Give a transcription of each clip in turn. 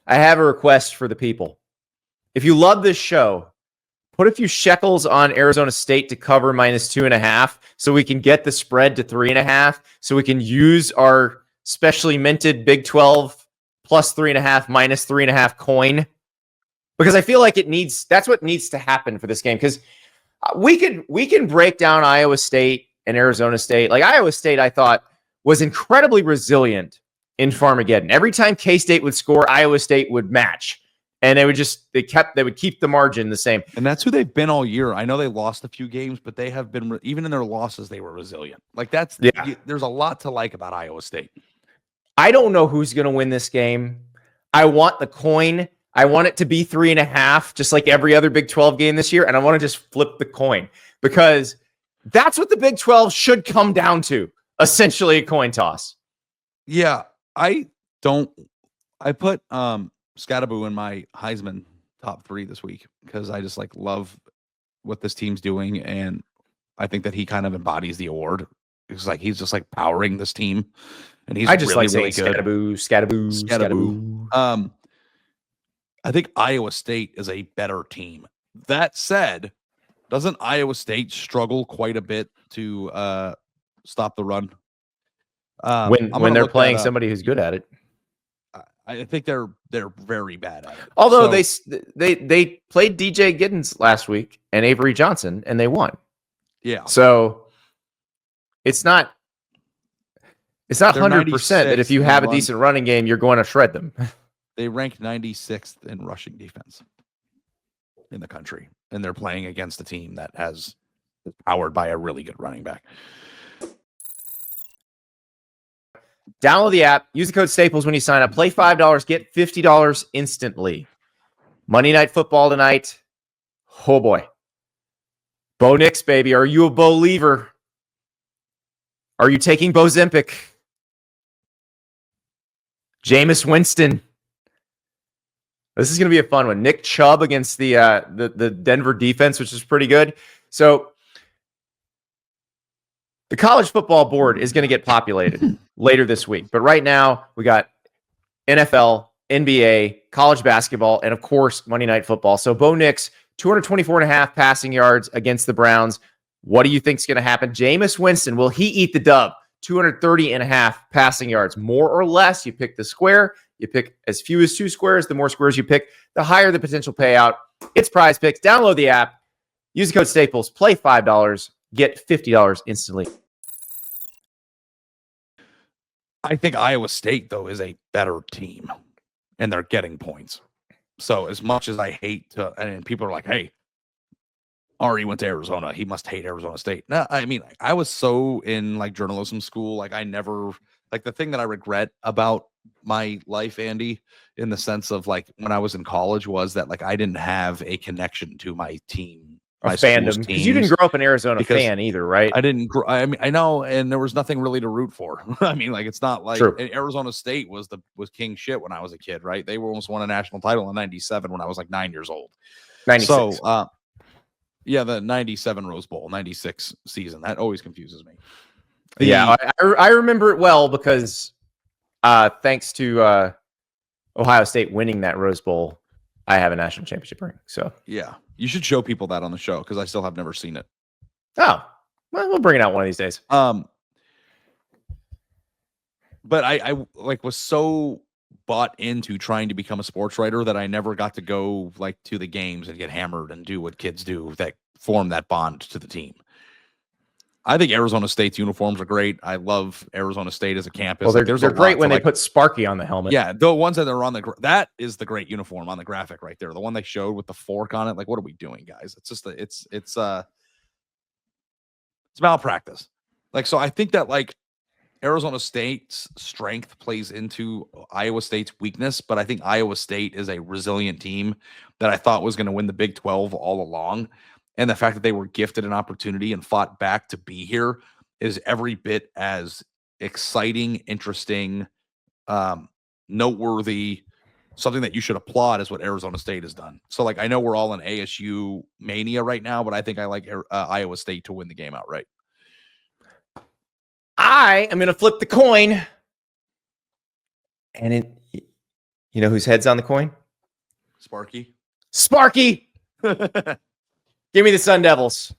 I have a request for the people. If you love this show, put a few shekels on Arizona State to cover -2.5 so we can get the spread to 3.5 so we can use our specially minted Big 12 plus 3.5 minus 3.5 coin. Because I feel like that's what needs to happen for this game. Because we can break down Iowa State and Arizona State. Like Iowa State, I thought was incredibly resilient in Farmageddon. Every time K-State would score, Iowa State would match. And they would keep the margin the same. And that's who they've been all year. I know they lost a few games, but they have been, even in their losses, they were resilient. Like there's a lot to like about Iowa State. I don't know who's going to win this game. I want the coin. I want it to be 3.5, just like every other Big 12 game this year. And I want to just flip the coin because that's what the Big 12 should come down to. Essentially a coin toss. Yeah. I put, Scattaboo in my Heisman top 3 this week because I just like love what this team's doing, and I think that he kind of embodies the award. It's like he's just like powering this team, and he's really good. Scattaboo. I think Iowa State is a better team. That said, doesn't Iowa State struggle quite a bit to stop the run when they're playing somebody who's good at it? I think they're very bad at it. Although they played DJ Giddens last week and Avery Johnson, and they won. Yeah. So it's not 100% that if you have a decent running game, you're going to shred them. They rank 96th in rushing defense in the country, and they're playing against a team that is powered by a really good running back. Download the app. Use the code Staples when you sign up. Play $5. Get $50 instantly. Monday Night Football tonight. Oh, boy. Bo Nix, baby. Are you a believer? Are you taking Bozempic? Jameis Winston. This is going to be a fun one. Nick Chubb against the Denver defense, which is pretty good. So the college football board is going to get populated later this week. But right now, we got NFL, NBA, college basketball, and of course, Monday Night Football. So Bo Nix, 224.5 passing yards against the Browns. What do you think is going to happen? Jameis Winston, will he eat the dub? 230.5 passing yards. More or less, you pick the square. You pick as few as 2 squares. The more squares you pick, the higher the potential payout. It's Prize Picks. Download the app. Use the code Staples. Play $5. Get $50 instantly. I think Iowa State, though, is a better team, and they're getting points. So as much as I hate to, and people are like, hey, Ari went to Arizona, he must hate Arizona State. No, I mean, I was so in like journalism school, like I never, like the thing that I regret about my life, Andy, in the sense of like when I was in college was that like I didn't have a connection to my team. My fandom, because you didn't grow up an Arizona fan either, right? I didn't. I mean, I know, and there was nothing really to root for. I mean, like it's not like Arizona State was king shit when I was a kid, right? They almost won a national title in '97 when I was like 9 years old. 96. So, yeah, the '97 Rose Bowl, '96 season. That always confuses me. Yeah, I remember it well because thanks to Ohio State winning that Rose Bowl, I have a national championship ring. So yeah. You should show people that on the show because I still have never seen it. Oh, well, we'll bring it out one of these days. But I like was so bought into trying to become a sports writer that I never got to go like to the games and get hammered and do what kids do that form that bond to the team. I think Arizona State's uniforms are great. I love Arizona State as a campus. Well, they're great when they put Sparky on the helmet. Yeah, the ones that are on that is the great uniform on the graphic right there. The one they showed with the fork on it. Like, what are we doing, guys? It's just it's malpractice. Like, so I think that like Arizona State's strength plays into Iowa State's weakness, but I think Iowa State is a resilient team that I thought was going to win the Big 12 all along. And the fact that they were gifted an opportunity and fought back to be here is every bit as exciting, interesting, noteworthy, something that you should applaud is what Arizona State has done. So, like, I know we're all in ASU mania right now, but I think I like Iowa State to win the game outright. I am going to flip the coin. And You know whose head's on the coin? Sparky. Sparky. Give me the Sun Devils.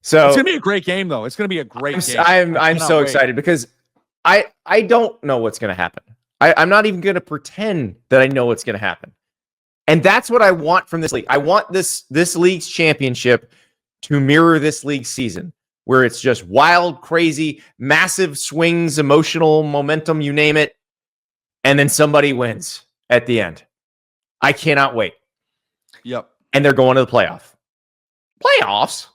So it's gonna be a great game, though. It's gonna be a great game. I'm so excited because I don't know what's gonna happen. I'm not even gonna pretend that I know what's gonna happen. And that's what I want from this league. I want this league's championship to mirror this league's season, where it's just wild, crazy, massive swings, emotional momentum, you name it, and then somebody wins at the end. I cannot wait. Yep. And they're going to the playoffs. Playoffs.